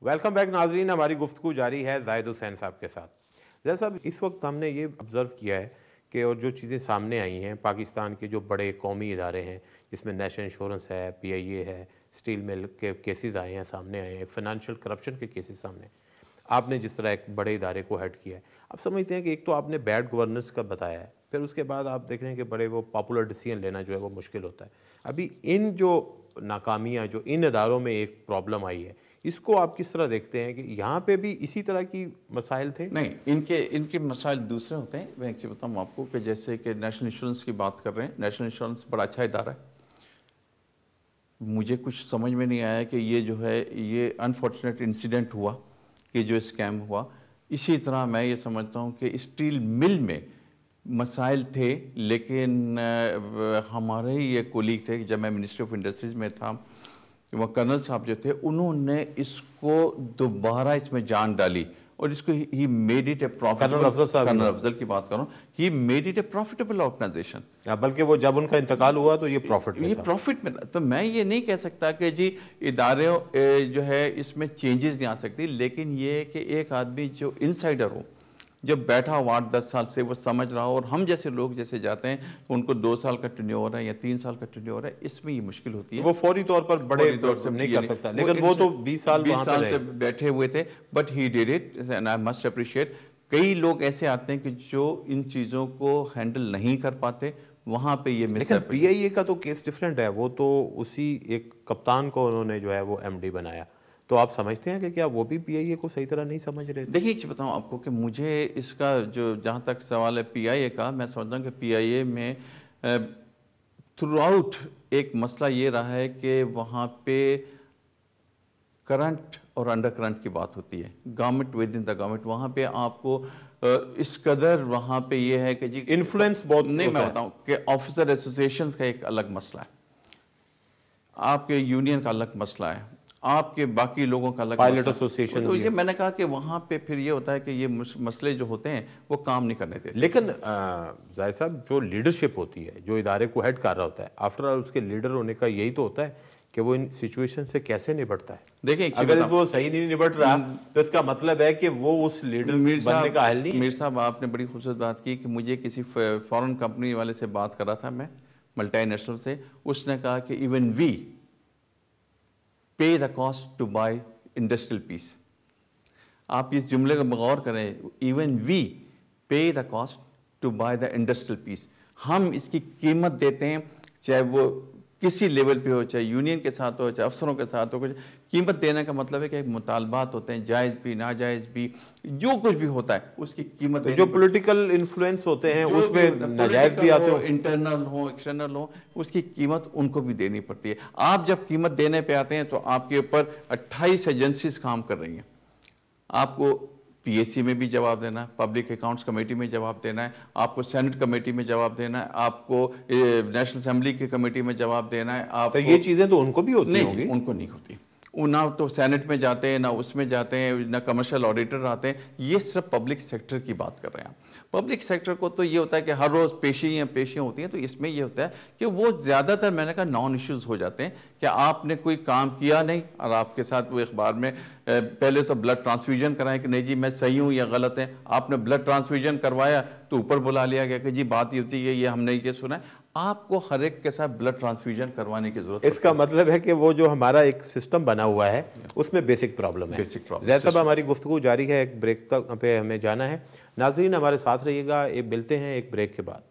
Welcome back नाजरीन, हमारी गुफ्तगू जारी है जाहिद हुसैन साहब के साथ। जाहिद साहब, इस वक्त हमने ये ऑब्ज़र्व किया है कि और जो चीज़ें सामने आई हैं, पाकिस्तान के जो बड़े कौमी इदारे हैं जिसमें नेशनल इंश्योरेंस है, PIA है, स्टील मिल के केसेस आए हैं, सामने आए हैं, फाइनेंशियल करप्शन के केसेस सामने। आपने जिस तरह एक बड़े इदारे को हेड किया है, आप समझते हैं कि एक तो आपने बैड गवर्नेंस का बताया है, फिर उसके बाद आप देख रहे हैं कि बड़े वो पॉपुलर डिसीजन लेना जो है वो मुश्किल होता है। अभी इन जो नाकामियाँ जो इन इदारों में एक प्रॉब्लम आई है, इसको आप किस तरह देखते हैं कि यहाँ पे भी इसी तरह की मसाइल थे? नहीं, इनके इनके मसाइल दूसरे होते हैं। मैं एक चीज़ बताऊँ आपको कि जैसे कि नेशनल इंश्योरेंस की बात कर रहे हैं, नेशनल इंश्योरेंस बड़ा अच्छा इदारा है। मुझे कुछ समझ में नहीं आया कि ये जो है ये अनफॉर्चुनेट इंसिडेंट हुआ कि जो स्कैम हुआ। इसी तरह मैं ये समझता हूँ कि स्टील मिल में मसाइल थे, लेकिन हमारे ही एक कोलीग थे जब मैं मिनिस्ट्री ऑफ इंडस्ट्रीज़ में था, वो कर्नल साहब जो थे, उन्होंने इसको दोबारा इसमें जान डाली और इसको he made it a profitable. Colonel Afzal साहब, कर्नल अफजल की बात करूं, he made it a profitable organisation. बल्कि वो जब उनका इंतकाल हुआ तो ये प्रॉफिट में था। प्रॉफिट में था। तो मैं ये नहीं कह सकता कि जी इदारे जो है इसमें चेंजेस नहीं आ सकती, लेकिन ये कि एक आदमी जो इनसाइडर हो, जब बैठा हुआ 8-10 साल से वो समझ रहा हो, और हम जैसे लोग जैसे जाते हैं उनको 2 साल का टेन्योर है या 3 साल का टेन्योर है, इसमें ये मुश्किल होती है। वो फौरी तौर पर बड़े तौर से नहीं कर सकता, लेकिन वो तो 20 साल 20 साल से बैठे हुए थे, but he did it and I must appreciate. कई लोग ऐसे आते हैं कि जो इन चीज़ों को हैंडल नहीं कर पाते, वहाँ पे ये मिस। लेकिन PIA का तो केस डिफरेंट है, वो तो उसी एक कप्तान को उन्होंने जो है वो MD बनाया। तो आप समझते हैं कि क्या वो भी PIA को सही तरह नहीं समझ रहे थे? देखिए, एक चीज़ बताऊँ आपको कि मुझे इसका जो जहाँ तक सवाल है PIA का, मैं समझता हूँ कि PIA में थ्रू आउट एक मसला ये रहा है कि वहाँ पे करंट और अंडर करंट की बात होती है, government with in the government. वहाँ पे आपको इस कदर वहाँ पे ये है कि जी इन्फ्लुएंस बहुत नहीं, मैं बताऊँ कि ऑफिसर एसोसिएशंस का एक अलग मसला है, आपके यूनियन का अलग मसला है, आपके बाकी लोगों का अलग पायलट एसोसिएशन। तो ये मैंने कहा कि वहाँ पे फिर ये होता है कि ये मसले जो होते हैं वो काम नहीं करने देते। लेकिन जाहिद साहब, जो लीडरशिप होती है, जो इदारे को हेड कर रहा होता है, आफ्टर ऑल उसके लीडर होने का यही तो होता है कि वो इन सिचुएशन से कैसे निपटता है। देखिए, अगर वो सही नहीं निपट रहा तो इसका मतलब है कि वो उस लीडर बनने का हल नहीं। मीर साहब, आपने बड़ी खूबसूरत बात की कि मुझे किसी फॉरेन कंपनी वाले से बात कर रहा था मैं, मल्टीनेशनल से, उसने कहा कि even we pay the cost to buy industrial peace. आप इस जुमले को गौर करें, even we pay the cost to buy the industrial peace. हम इसकी कीमत देते हैं, चाहे वो किसी लेवल पे हो, चाहे यूनियन के साथ हो, चाहे अफसरों के साथ हो। कीमत देने का मतलब है कि मुतालबात होते हैं, जायज़ भी नाजायज़ भी, जो कुछ भी होता है उसकी कीमत जो पॉलिटिकल इन्फ्लुएंस होते हैं उसमें नाजायज़ भी आते हो, इंटरनल हो एक्सटर्नल हो, उसकी कीमत उनको भी देनी पड़ती है। आप जब कीमत देने पे आते हैं तो आपके ऊपर 28 एजेंसीज काम कर रही हैं। आपको PAC में भी जवाब देना है, पब्लिक अकाउंट्स कमेटी में जवाब देना है, आपको सेनेट कमेटी में जवाब देना है, आपको नेशनल असेंबली की कमेटी में जवाब देना है। आप तो ये चीज़ें तो उनको भी होती होंगी? उनको नहीं होती। वो ना तो सेनेट में जाते हैं, ना उसमें जाते हैं, ना कमर्शियल ऑडिटर आते हैं। ये सिर्फ पब्लिक सेक्टर की बात कर रहे हैं। पब्लिक सेक्टर को तो ये होता है कि हर रोज़ पेशियाँ होती हैं, तो इसमें ये होता है कि वो ज़्यादातर मैंने कहा नॉन इश्यूज़ हो जाते हैं कि आपने कोई काम किया नहीं और आपके साथ वो अखबार में पहले तो ब्लड ट्रांसफ्यूजन कराएं कि नहीं जी मैं सही हूँ या गलत है। आपने ब्लड ट्रांसफ्यूजन करवाया तो ऊपर बुला लिया गया कि जी बात ये होती है, ये हमने ये सुना है। आपको हर एक के साथ ब्लड ट्रांसफ्यूजन करवाने की जरूरत है। इसका मतलब है कि वो जो हमारा एक सिस्टम बना हुआ है उसमें बेसिक प्रॉब्लम है। Basic problem. जैसा अब हमारी गुफ्तगू जारी है, एक ब्रेक तक पे हमें जाना है। नाजरीन, हमारे साथ रहिएगा, मिलते हैं एक ब्रेक के बाद।